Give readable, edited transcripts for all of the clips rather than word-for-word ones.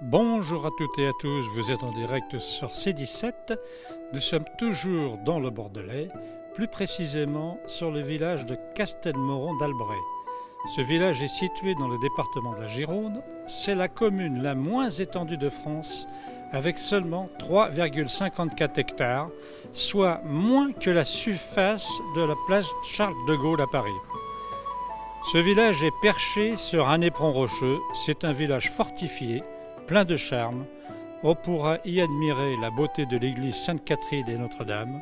Bonjour à toutes et à tous, vous êtes en direct sur C17. Nous sommes toujours dans le Bordelais, plus précisément sur le village de Castelmoron d'Albret. Ce village est situé dans le département de la Gironde. C'est la commune la moins étendue de France, avec seulement 3,54 hectares, soit moins que la surface de la place Charles de Gaulle à Paris. Ce village est perché sur un éperon rocheux. C'est un village fortifié, plein de charme. On pourra y admirer la beauté de l'église Sainte-Catherine et Notre-Dame,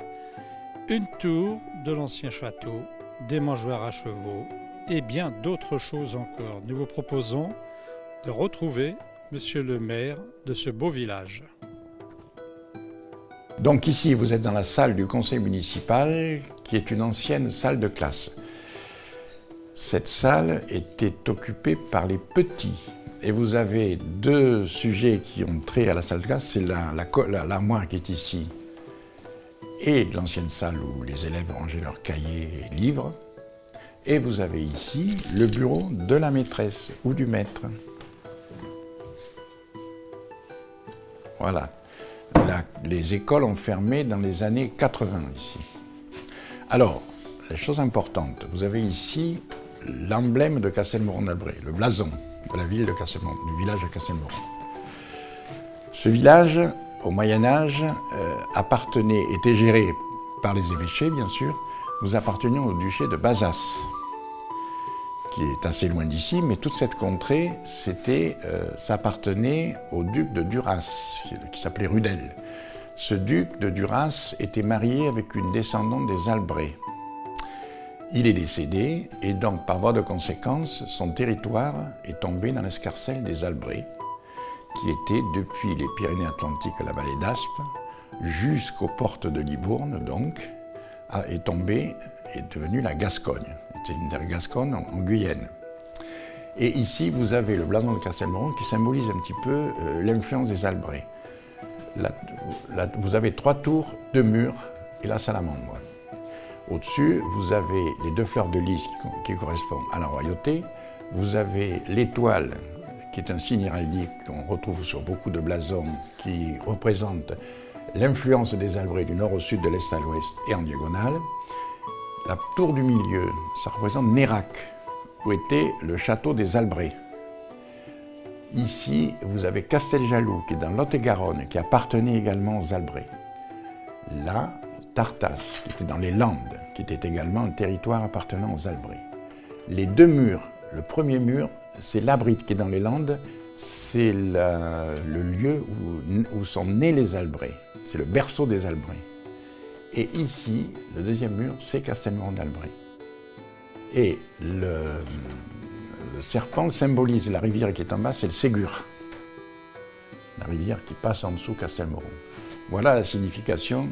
une tour de l'ancien château, des mangeoires à chevaux et bien d'autres choses encore. Nous vous proposons de retrouver Monsieur le maire de ce beau village. Donc ici, vous êtes dans la salle du conseil municipal, qui est une ancienne salle de classe. Cette salle était occupée par les petits. Et vous avez deux sujets qui ont trait à la salle de classe, c'est l'armoire qui est ici et l'ancienne salle où les élèves rangeaient leurs cahiers et livres. Et vous avez ici le bureau de la maîtresse ou du maître. Voilà. Les écoles ont fermé dans les années 80 ici. Alors, les choses importantes, vous avez ici l'emblème de Castelmoron d'Albret, le blason de la ville de Castelmoron, du village de Castelmoron. Ce village, au Moyen-Âge, était géré par les évêchés, bien sûr. Nous appartenions au duché de Bazas, qui est assez loin d'ici, mais toute cette contrée, ça appartenait au duc de Duras, qui s'appelait Rudel. Ce duc de Duras était marié avec une descendante des Albret. Il est décédé, et donc, par voie de conséquence, son territoire est tombé dans l'escarcelle des Albret, qui était, depuis les Pyrénées-Atlantiques à la vallée d'Aspe, jusqu'aux portes de Libourne, donc, est devenu la Gascogne. C'est une terre gasconne en Guyenne. Et ici, vous avez le blason de Castelmoron qui symbolise un petit peu l'influence des Albret. Vous avez 3 tours, 2 murs et la salamandre. Au-dessus, vous avez les 2 fleurs de lys qui correspondent à la royauté. Vous avez l'étoile, qui est un signe héraldique qu'on retrouve sur beaucoup de blasons, qui représente l'influence des Albret du nord au sud, de l'est à l'ouest et en diagonale. La tour du milieu, ça représente Nérac, où était le château des Albret. Ici, vous avez Casteljaloux, qui est dans Lot-et-Garonne, qui appartenait également aux Albret. Là, Tartas, qui était dans les Landes, qui était également un territoire appartenant aux Albret. Les 2 murs, le premier mur, c'est l'Abrite, qui est dans les Landes, c'est le lieu où sont nés les Albret. C'est le berceau des Albret. Et ici, le deuxième mur, c'est Castelmoron d'Albret. Et le serpent symbolise la rivière qui est en bas, c'est le Ségur. La rivière qui passe en dessous Castelmoron. Voilà la signification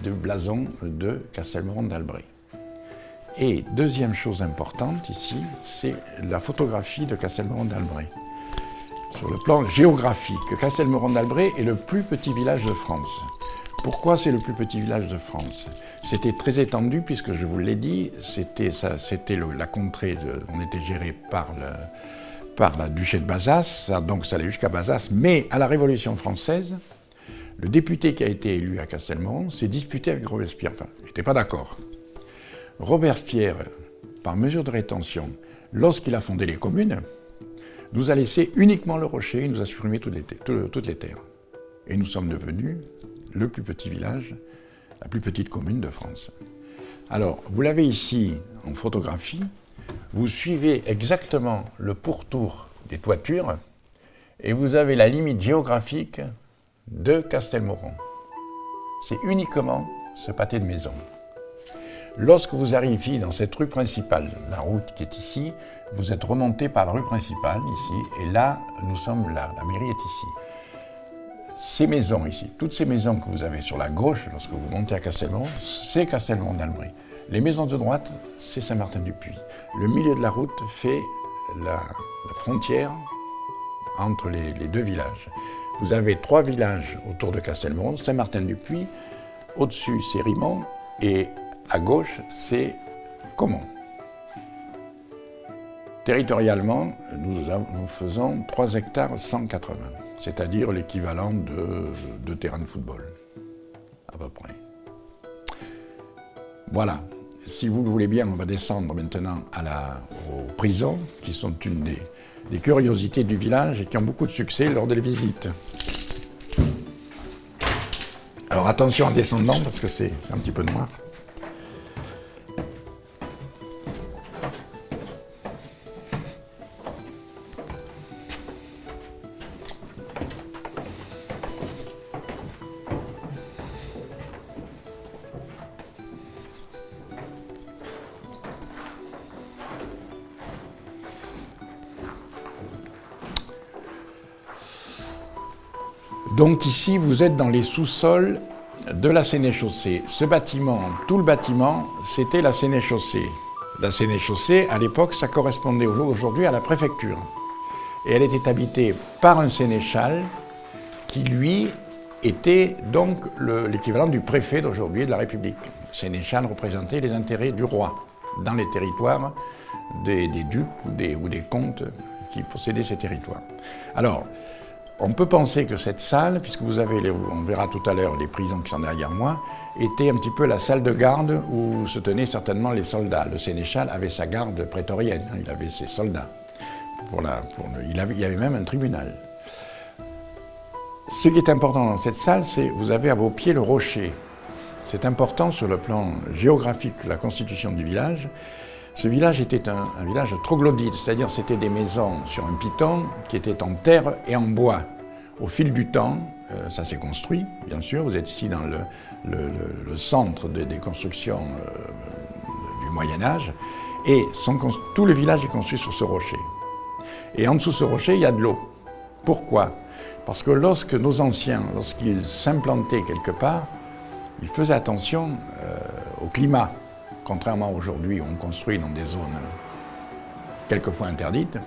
du blason de Castelmoron d'Albret. Et deuxième chose importante ici, c'est la photographie de Castelmoron d'Albret. Sur le plan géographique, Castelmoron d'Albret est le plus petit village de France. Pourquoi c'est le plus petit village de France? C'était très étendu puisque, je vous l'ai dit, c'était la contrée, on était géré par la duché de Bazas, donc ça allait jusqu'à Bazas, mais à la Révolution française, le député qui a été élu à Castelmoron s'est disputé avec Robespierre, enfin, il n'était pas d'accord. Robespierre, par mesure de rétention, lorsqu'il a fondé les communes, nous a laissé uniquement le rocher, il nous a supprimé toutes les terres. Et nous sommes devenus le plus petit village, la plus petite commune de France. Alors, vous l'avez ici en photographie, vous suivez exactement le pourtour des toitures et vous avez la limite géographique de Castelmoron. C'est uniquement ce pâté de maisons. Lorsque vous arrivez dans cette rue principale, la route qui est ici, vous êtes remonté par la rue principale, ici, et là, nous sommes là, la mairie est ici. Ces maisons ici, toutes ces maisons que vous avez sur la gauche, lorsque vous montez à Castelmoron, c'est Castelmoron d'Albret. Les maisons de droite, c'est Saint-Martin-du-Puy. Le milieu de la route fait la frontière entre les 2 villages. Vous avez 3 villages autour de Castelmoron, Saint-Martin-du-Puy, au-dessus c'est Rimont, et à gauche c'est Caumont. Territorialement, nous faisons 3 hectares 180, c'est-à-dire l'équivalent de 2 terrains de football, à peu près. Voilà. Si vous le voulez bien, on va descendre maintenant aux prisons, qui sont une des curiosités du village et qui ont beaucoup de succès lors des visites. Alors attention en descendant, parce que c'est un petit peu noir. Donc ici, vous êtes dans les sous-sols de la sénéchaussée. Ce bâtiment, tout le bâtiment, c'était la sénéchaussée. La sénéchaussée, à l'époque, ça correspondait aujourd'hui à la préfecture. Et elle était habitée par un sénéchal qui, lui, était donc l'équivalent du préfet d'aujourd'hui de la République. Le sénéchal représentait les intérêts du roi dans les territoires des ducs ou des comtes qui possédaient ces territoires. Alors, on peut penser que cette salle, puisque vous avez, on verra tout à l'heure les prisons qui sont derrière moi, était un petit peu la salle de garde où se tenaient certainement les soldats. Le sénéchal avait sa garde prétorienne, il avait ses soldats. Il y avait même un tribunal. Ce qui est important dans cette salle, c'est que vous avez à vos pieds le rocher. C'est important sur le plan géographique, la constitution du village. Ce village était un village troglodyte, c'est-à-dire c'était des maisons sur un piton qui étaient en terre et en bois. Au fil du temps, ça s'est construit, bien sûr. Vous êtes ici dans le centre des constructions du Moyen-Âge. Et tout le village est construit sur ce rocher. Et en dessous de ce rocher, il y a de l'eau. Pourquoi? Parce que lorsque nos anciens, lorsqu'ils s'implantaient quelque part, ils faisaient attention au climat. Contrairement à aujourd'hui, où on construit dans des zones quelquefois interdites,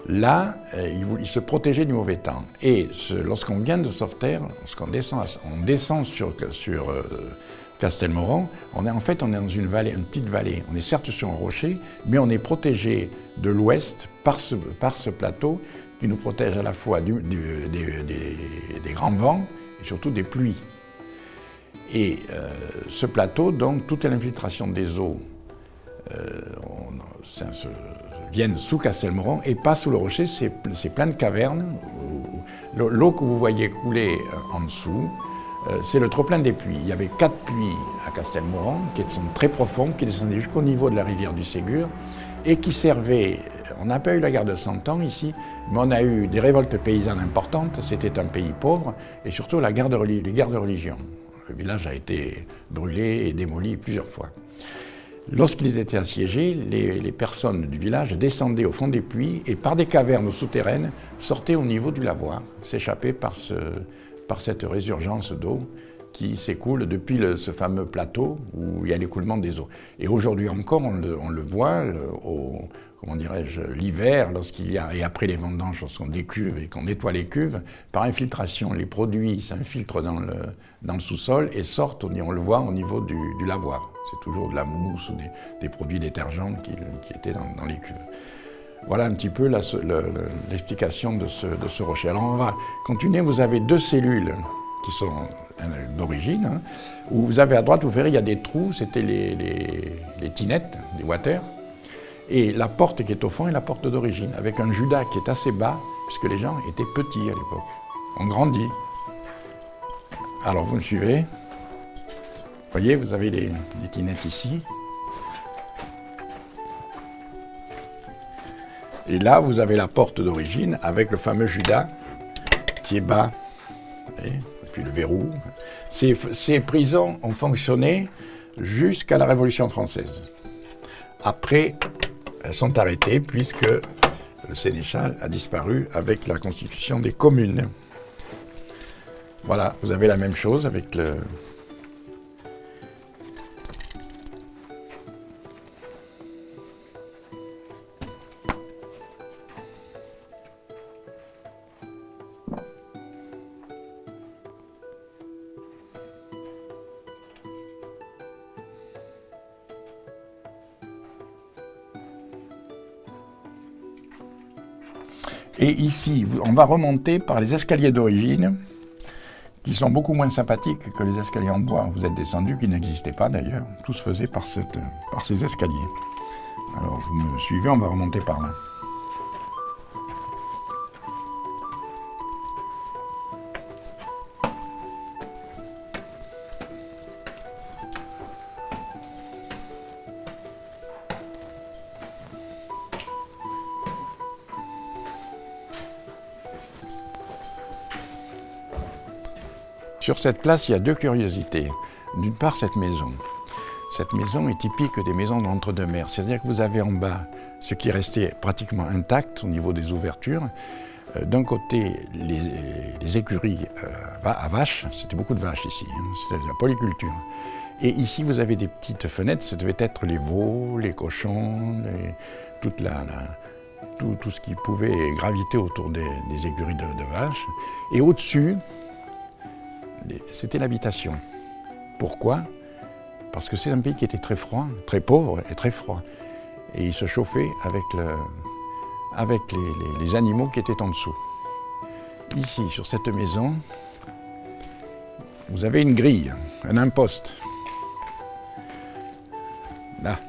là, ils se protégeaient du mauvais temps. Et lorsqu'on vient de Sauveterre, lorsqu'on descend sur Castelmoron, on est dans une vallée, une petite vallée. On est certes sur un rocher, mais on est protégé de l'ouest par ce plateau qui nous protège à la fois des grands vents et surtout des pluies. Et ce plateau, donc, toute l'infiltration des eaux viennent sous Castelmoron et pas sous le rocher, c'est plein de cavernes. L'eau que vous voyez couler en dessous, c'est le trop-plein des puits. Il y avait 4 puits à Castelmoron qui sont très profonds, qui descendaient jusqu'au niveau de la rivière du Ségur et qui servaient. On n'a pas eu la guerre de 100 ans ici, mais on a eu des révoltes paysannes importantes. C'était un pays pauvre et surtout les guerres de religion. Le village a été brûlé et démoli plusieurs fois. Lorsqu'ils étaient assiégés, les personnes du village descendaient au fond des puits et par des cavernes souterraines sortaient au niveau du lavoir, s'échappaient par cette résurgence d'eau qui s'écoule depuis ce fameux plateau où il y a l'écoulement des eaux. Et aujourd'hui encore, on le voit comment dirais-je, l'hiver, et après les vendanges, lorsqu'on décuve et qu'on nettoie les cuves, par infiltration, les produits s'infiltrent dans le sous-sol et sortent, on le voit au niveau du lavoir. C'est toujours de la mousse ou des produits détergents qui étaient dans les cuves. Voilà un petit peu l'explication de ce rocher. Alors on va continuer, vous avez 2 cellules qui sont d'origine, hein, où vous avez à droite, vous verrez, il y a des trous, c'était les tinettes, les water. Et la porte qui est au fond est la porte d'origine, avec un judas qui est assez bas, puisque les gens étaient petits à l'époque. On grandit. Alors vous me suivez. Vous voyez, vous avez les tinettes ici. Et là, vous avez la porte d'origine avec le fameux judas qui est bas. Et puis le verrou. Ces prisons ont fonctionné jusqu'à la Révolution française. Après, elles sont arrêtées puisque le sénéchal a disparu avec la constitution des communes. Voilà, vous avez la même chose avec le... Et ici, on va remonter par les escaliers d'origine, qui sont beaucoup moins sympathiques que les escaliers en bois où vous êtes descendu, qui n'existaient pas d'ailleurs. Tout se faisait par ces escaliers. Alors, vous me suivez, on va remonter par là. Sur cette place, il y a deux curiosités. D'une part, cette maison. Cette maison est typique des maisons d'entre-deux-mers. C'est-à-dire que vous avez en bas ce qui est resté pratiquement intact au niveau des ouvertures. D'un côté, les écuries à vaches, c'était beaucoup de vaches ici, hein, c'était de la polyculture. Et ici, vous avez des petites fenêtres, ça devait être les veaux, les cochons, tout ce qui pouvait graviter autour des écuries de vaches. Et au-dessus, c'était l'habitation. Pourquoi? Parce que c'est un pays qui était très froid, très pauvre et très froid. Et il se chauffait avec les animaux qui étaient en dessous. Ici, sur cette maison, vous avez une grille, un imposte. Là,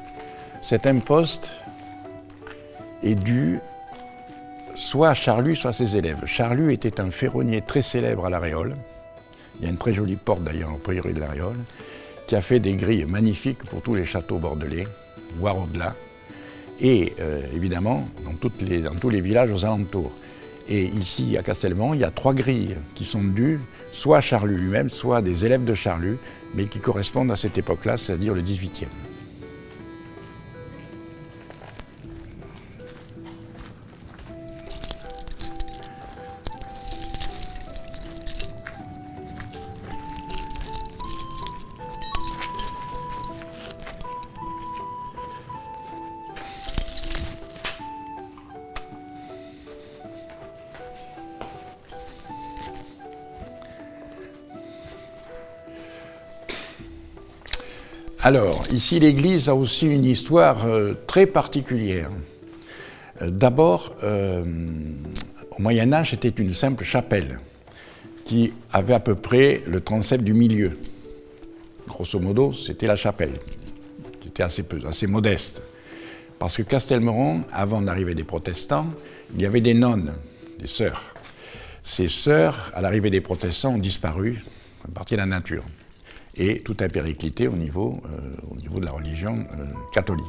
cet imposte est dû soit à Charlus, soit à ses élèves. Charlus était un ferronnier très célèbre à La Réole. Il y a une très jolie porte d'ailleurs au prieuré de La Réole, qui a fait des grilles magnifiques pour tous les châteaux bordelais, voire au-delà, et évidemment dans tous les villages aux alentours. Et ici à Castelmoron, il y a 3 grilles qui sont dues soit à Charlus lui-même, soit à des élèves de Charlus, mais qui correspondent à cette époque-là, c'est-à-dire le XVIIIe. Alors, ici, l'église a aussi une histoire très particulière. D'abord, au Moyen-Âge, c'était une simple chapelle qui avait à peu près le transept du milieu. Grosso modo, c'était la chapelle. C'était assez modeste. Parce que Castelmoron, avant l'arrivée des protestants, il y avait des nonnes, des sœurs. Ces sœurs, à l'arrivée des protestants, ont disparu, sont parties de la nature. Et tout a périclité au niveau de la religion catholique.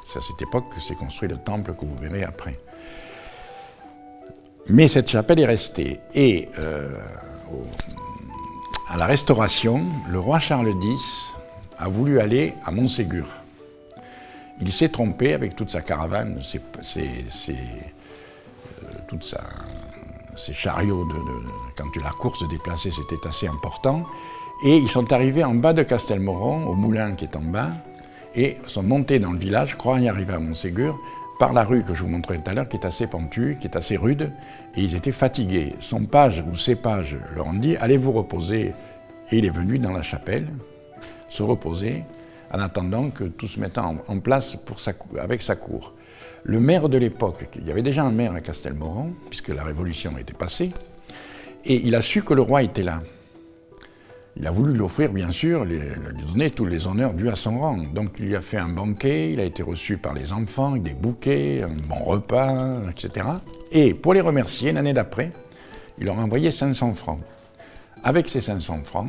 C'est à cette époque que s'est construit le temple que vous verrez après. Mais cette chapelle est restée. Et à la Restauration, le roi Charles X a voulu aller à Montségur. Il s'est trompé avec toute sa caravane, ses chariots. Quand la course se déplaçait, c'était assez important. Et ils sont arrivés en bas de Castelmoron, au moulin qui est en bas, et sont montés dans le village, croyant y arriver à Montségur, par la rue que je vous montrais tout à l'heure, qui est assez pentue, qui est assez rude, et ils étaient fatigués. Son page ou ses pages leur ont dit « Allez vous reposer ». Et il est venu dans la chapelle, se reposer, en attendant que tout se mette en place avec sa cour. Le maire de l'époque, il y avait déjà un maire à Castelmoron, puisque la Révolution était passée, et il a su que le roi était là. Il a voulu lui offrir, bien sûr, lui donner tous les honneurs dus à son rang. Donc il lui a fait un banquet, il a été reçu par les enfants, avec des bouquets, un bon repas, etc. Et pour les remercier, l'année d'après, il leur a envoyé 500 francs. Avec ces 500 francs,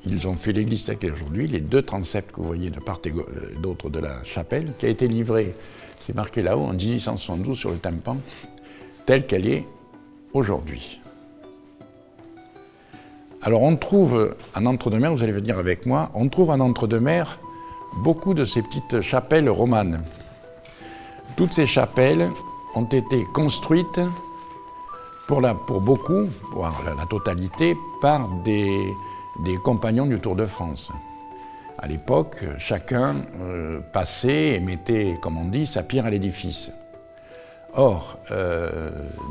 ils ont fait l'église telle qu'elle est aujourd'hui, les 2 transepts que vous voyez de part et d'autre de la chapelle, qui a été livrée, c'est marqué là-haut, en 1872 sur le tympan, telle qu'elle est aujourd'hui. Alors on trouve en Entre-deux-Mers, vous allez venir avec moi, on trouve en Entre-deux-Mers beaucoup de ces petites chapelles romanes. Toutes ces chapelles ont été construites pour beaucoup, voire la totalité, par des compagnons du Tour de France. À l'époque, chacun passait et mettait, comme on dit, sa pierre à l'édifice. Or,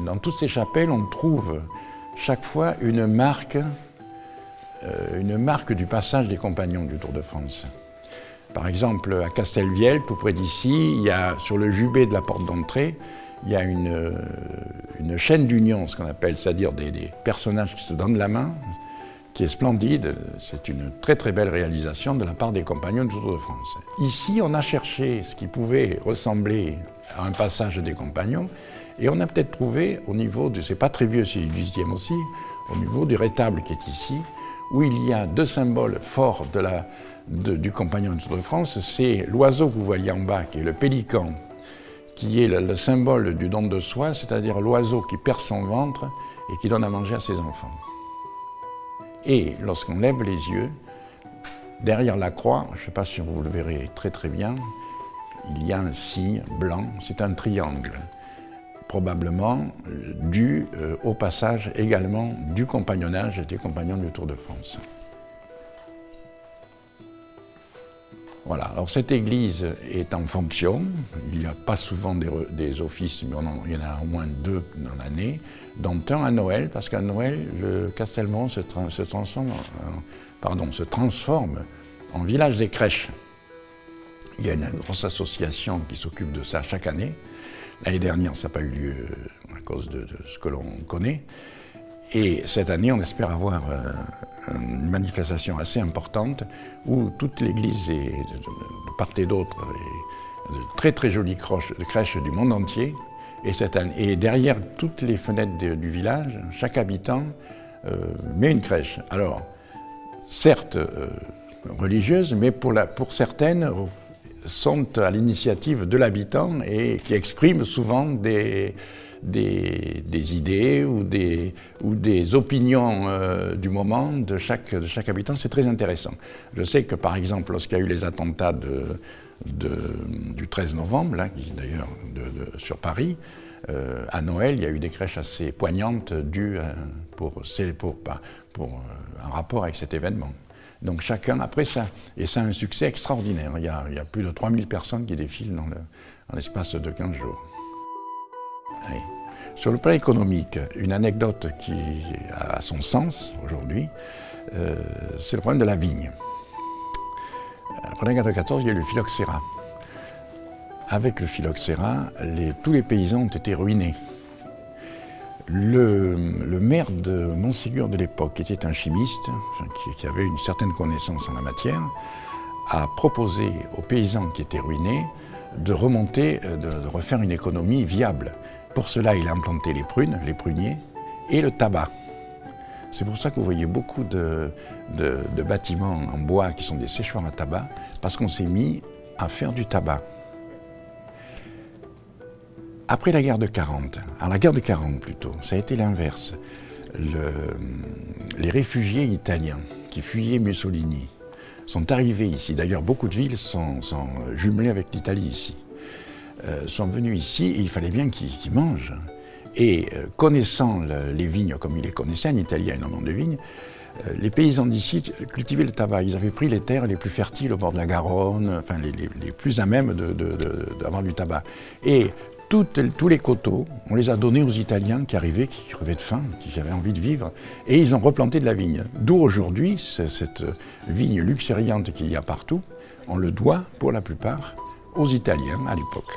dans toutes ces chapelles, on trouve chaque fois une marque du passage des compagnons du Tour de France. Par exemple, à Castelvielle, tout près d'ici, il y a sur le jubé de la porte d'entrée, il y a une une chaîne d'union, ce qu'on appelle, c'est-à-dire des personnages qui se donnent la main, qui est splendide. C'est une très très belle réalisation de la part des compagnons du Tour de France. Ici, on a cherché ce qui pouvait ressembler à un passage des compagnons, et on a peut-être trouvé au niveau c'est pas très vieux, c'est du XVIIIe aussi, au niveau du rétable qui est ici, où il y a deux symboles forts du compagnon du Tour de France. C'est l'oiseau que vous voyez en bas, qui est le pélican, qui est le symbole du don de soi, c'est-à-dire l'oiseau qui perce son ventre et qui donne à manger à ses enfants. Et lorsqu'on lève les yeux, derrière la croix, je ne sais pas si vous le verrez très très bien, il y a un signe blanc, c'est un triangle, probablement dû au passage également du compagnonnage des compagnons du Tour de France. Voilà, alors cette église est en fonction, il n'y a pas souvent des offices, mais il y en a au moins 2 dans l'année, dont un à Noël, parce qu'à Noël, le Castelmoron se transforme en village des crèches. Il y a une grosse association qui s'occupe de ça chaque année. L'année dernière, ça n'a pas eu lieu à cause de ce que l'on connaît. Et cette année, on espère avoir une manifestation assez importante où toute l'église est de part et d'autre, de très très jolies crèches du monde entier. Et derrière toutes les fenêtres du village, chaque habitant met une crèche. Alors, certes religieuses, mais pour certaines sont à l'initiative de l'habitant et qui expriment souvent des idées ou des opinions du moment de chaque habitant. C'est très intéressant. Je sais que par exemple, lorsqu'il y a eu les attentats du 13 novembre, là, d'ailleurs sur Paris, à Noël, il y a eu des crèches assez poignantes dues pour un rapport avec cet événement. Donc chacun, après ça, et ça a un succès extraordinaire. Il y a plus de 3000 personnes qui défilent dans l'espace de 15 jours. Oui. Sur le plan économique, une anecdote qui a son sens aujourd'hui, c'est le problème de la vigne. Après la guerre de 14, il y a eu le phylloxéra. Avec le phylloxéra, tous les paysans ont été ruinés. Le maire de Montségur de l'époque, qui était un chimiste, qui avait une certaine connaissance en la matière, a proposé aux paysans qui étaient ruinés de refaire une économie viable. Pour cela, il a implanté les prunes, les pruniers, et le tabac. C'est pour ça que vous voyez beaucoup de bâtiments en bois qui sont des séchoirs à tabac, parce qu'on s'est mis à faire du tabac. Après la guerre de 40, alors la guerre de 40 plutôt, ça a été l'inverse. Les réfugiés italiens qui fuyaient Mussolini sont arrivés ici. D'ailleurs, beaucoup de villes sont jumelées avec l'Italie ici. Sont venus ici et il fallait bien qu'ils mangent. Et connaissant les vignes comme ils les connaissaient, en Italie il y a énormément de vignes, les paysans d'ici cultivaient le tabac. Ils avaient pris les terres les plus fertiles au bord de la Garonne, enfin les plus à même d'avoir du tabac. Et tous les coteaux, on les a donnés aux Italiens qui arrivaient, qui crevaient de faim, qui avaient envie de vivre, et ils ont replanté de la vigne. D'où aujourd'hui, cette vigne luxuriante qu'il y a partout, on le doit pour la plupart aux Italiens à l'époque.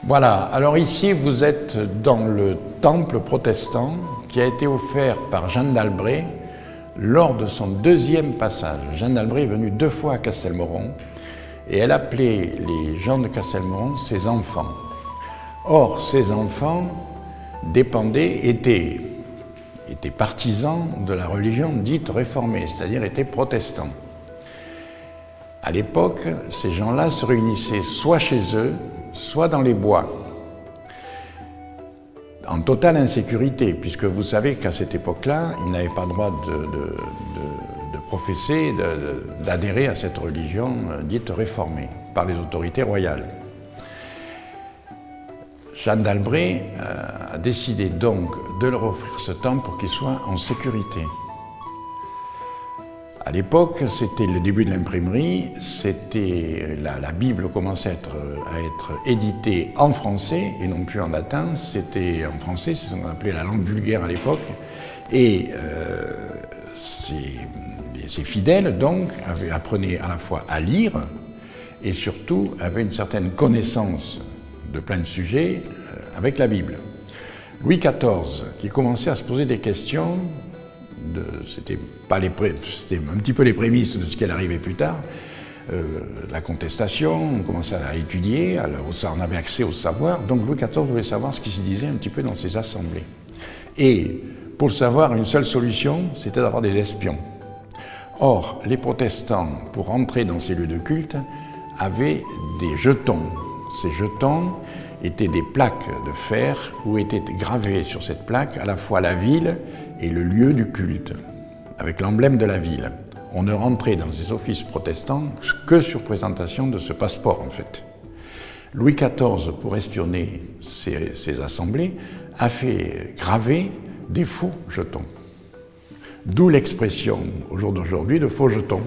Voilà, alors ici vous êtes dans le temple protestant qui a été offert par Jeanne d'Albret lors de son 2e passage. Jeanne d'Albret est venue 2 fois à Castelmoron et elle appelait les gens de Castelmoron ses enfants. Or, ces enfants étaient partisans de la religion dite réformée, c'est-à-dire étaient protestants. À l'époque, ces gens-là se réunissaient soit chez eux, soit dans les bois, en totale insécurité, puisque vous savez qu'à cette époque-là, ils n'avaient pas le droit de professer, d'adhérer à cette religion dite réformée par les autorités royales. Jeanne d'Albret a décidé donc de leur offrir ce temple pour qu'il soit en sécurité. À l'époque, c'était le début de l'imprimerie, c'était la Bible commençait à être éditée en français et non plus en latin. C'était en français, c'est ce qu'on appelait la langue vulgaire à l'époque. Et ces fidèles, donc, apprenaient à la fois à lire et surtout avaient une certaine connaissance de plein de sujets avec la Bible. Louis XIV, qui commençait à se poser des questions, c'était un petit peu les prémices de ce qui allait arriver plus tard, la contestation, on commençait à étudier, on avait accès au savoir, donc Louis XIV voulait savoir ce qui se disait un petit peu dans ces assemblées. Et pour le savoir, une seule solution, c'était d'avoir des espions. Or, les protestants, pour entrer dans ces lieux de culte, avaient des jetons. Ces jetons étaient des plaques de fer où étaient gravées sur cette plaque à la fois la ville et le lieu du culte, avec l'emblème de la ville. On ne rentrait dans ces offices protestants que sur présentation de ce passeport, en fait. Louis XIV, pour espionner ces assemblées, a fait graver des faux jetons. D'où l'expression, au jour d'aujourd'hui, de faux jetons,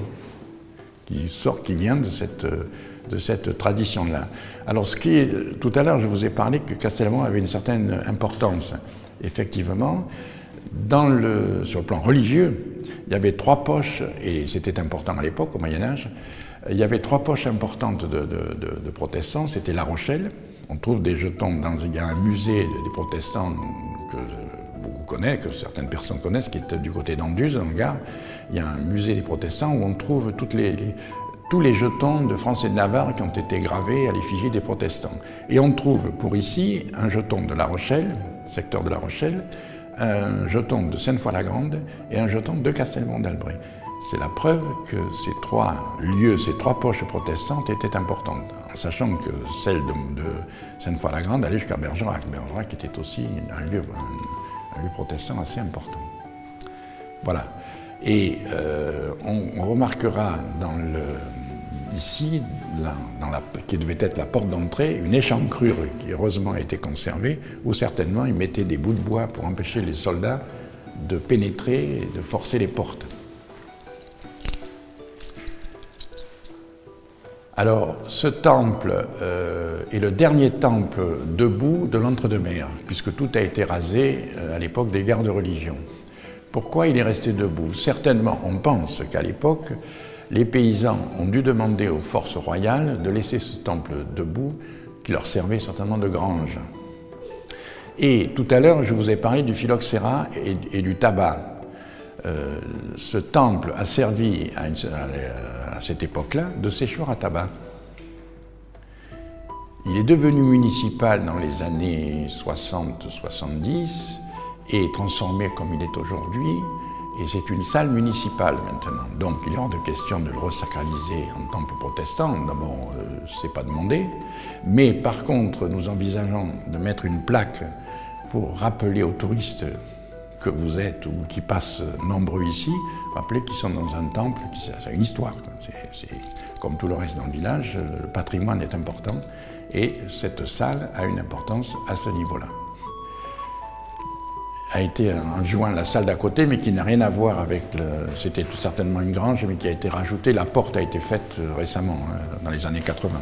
qui vient de cette tradition-là. Alors, tout à l'heure, je vous ai parlé que Castelmoron avait une certaine importance. Effectivement, sur le plan religieux, il y avait 3 poches, et c'était important à l'époque, au Moyen-Âge, il y avait 3 poches importantes de protestants. C'était La Rochelle, on trouve des jetons, il y a un musée des protestants que beaucoup connaissent, que certaines personnes connaissent, qui est du côté d'Anduze, dans le Gard. Il y a un musée des protestants où on trouve tous les jetons de France et de Navarre qui ont été gravés à l'effigie des protestants. Et on trouve pour ici un jeton de La Rochelle, secteur de La Rochelle, un jeton de Sainte-Foy-la-Grande et un jeton de Castelmoron d'Albret. C'est la preuve que ces 3 lieux, ces 3 poches protestantes étaient importantes, en sachant que celle de Sainte-Foy-la-Grande allait jusqu'à Bergerac. Bergerac était aussi un lieu protestant assez important. Voilà. Et on remarquera ici, qui devait être la porte d'entrée, une échancrure qui heureusement a été conservée, où certainement ils mettaient des bouts de bois pour empêcher les soldats de pénétrer et de forcer les portes. Alors, ce temple est le dernier temple debout de l'Entre-deux-Mers, puisque tout a été rasé à l'époque des guerres de religion. Pourquoi il est resté debout? Certainement, on pense qu'à l'époque, les paysans ont dû demander aux forces royales de laisser ce temple debout, qui leur servait certainement de grange. Et tout à l'heure, je vous ai parlé du phylloxéra et du tabac. Ce temple a servi à cette époque-là de séchoir à tabac. Il est devenu municipal dans les années 60-70 et transformé comme il est aujourd'hui, et c'est une salle municipale maintenant. Donc il est hors de question de le resacraliser en temple protestant, d'abord c'est pas demandé, mais par contre nous envisageons de mettre une plaque pour rappeler aux touristes que vous êtes ou qui passent nombreux ici, rappeler qu'ils sont dans un temple, c'est une histoire. C'est comme tout le reste dans le village, le patrimoine est important et cette salle a une importance à ce niveau-là. A été adjoint la salle d'à côté, mais qui n'a rien à voir avec c'était tout certainement une grange, mais qui a été rajoutée. La porte a été faite récemment, dans les années 80.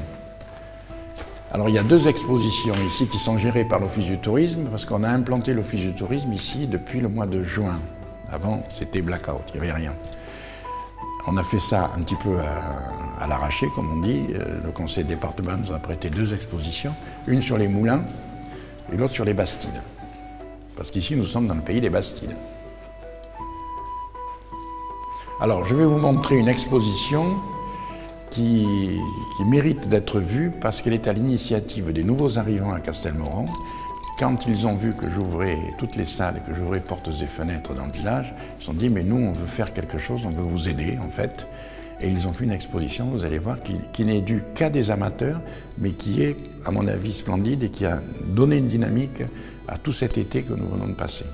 Alors il y a 2 expositions ici qui sont gérées par l'Office du tourisme, parce qu'on a implanté l'Office du tourisme ici depuis le mois de juin. Avant, c'était blackout, il n'y avait rien. On a fait ça un petit peu à l'arraché, comme on dit. Le conseil départemental nous a prêté 2 expositions, une sur les moulins et l'autre sur les Bastides. Parce qu'ici, nous sommes dans le pays des Bastides. Alors, je vais vous montrer une exposition qui mérite d'être vue parce qu'elle est à l'initiative des nouveaux arrivants à Castelmoron. Quand ils ont vu que j'ouvrais toutes les salles et que j'ouvrais portes et fenêtres dans le village, ils se sont dit, mais nous, on veut faire quelque chose, on veut vous aider, en fait. Et ils ont fait une exposition, vous allez voir, qui n'est due qu'à des amateurs, mais qui est, à mon avis, splendide et qui a donné une dynamique à tout cet été que nous venons de passer.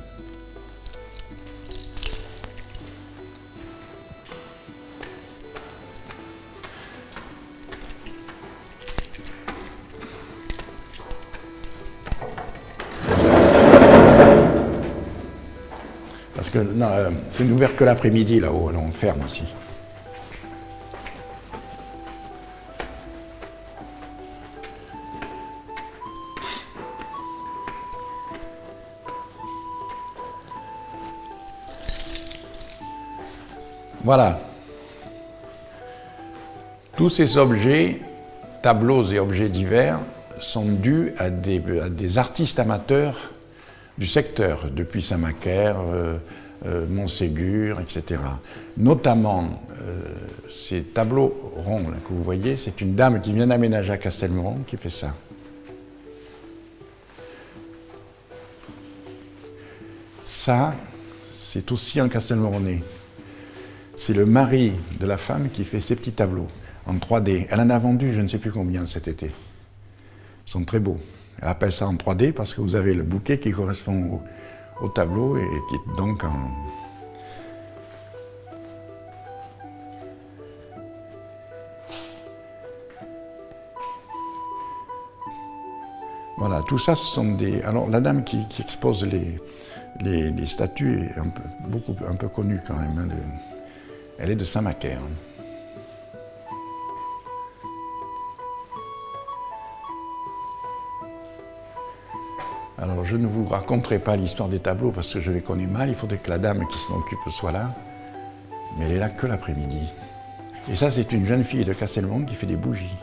Parce que c'est ouvert que l'après-midi là-haut, alors on ferme aussi. Voilà. Tous ces objets, tableaux et objets divers, sont dus à des artistes amateurs du secteur, depuis Saint-Macaire, Montségur, etc. Notamment, ces tableaux ronds là, que vous voyez, c'est une dame qui vient d'aménager à Castelmoron qui fait ça. Ça, c'est aussi un Castelmoronais. C'est le mari de la femme qui fait ces petits tableaux en 3D. Elle en a vendu je ne sais plus combien cet été. Ils sont très beaux. Elle appelle ça en 3D parce que vous avez le bouquet qui correspond au tableau et qui est donc en... Voilà, tout ça, ce sont des... Alors, la dame qui expose les statues est un peu connue quand même. Hein, elle est de Saint-Macaire. Alors, je ne vous raconterai pas l'histoire des tableaux parce que je les connais mal. Il faudrait que la dame qui s'en occupe soit là. Mais elle est là que l'après-midi. Et ça, c'est une jeune fille de Castelmoron qui fait des bougies.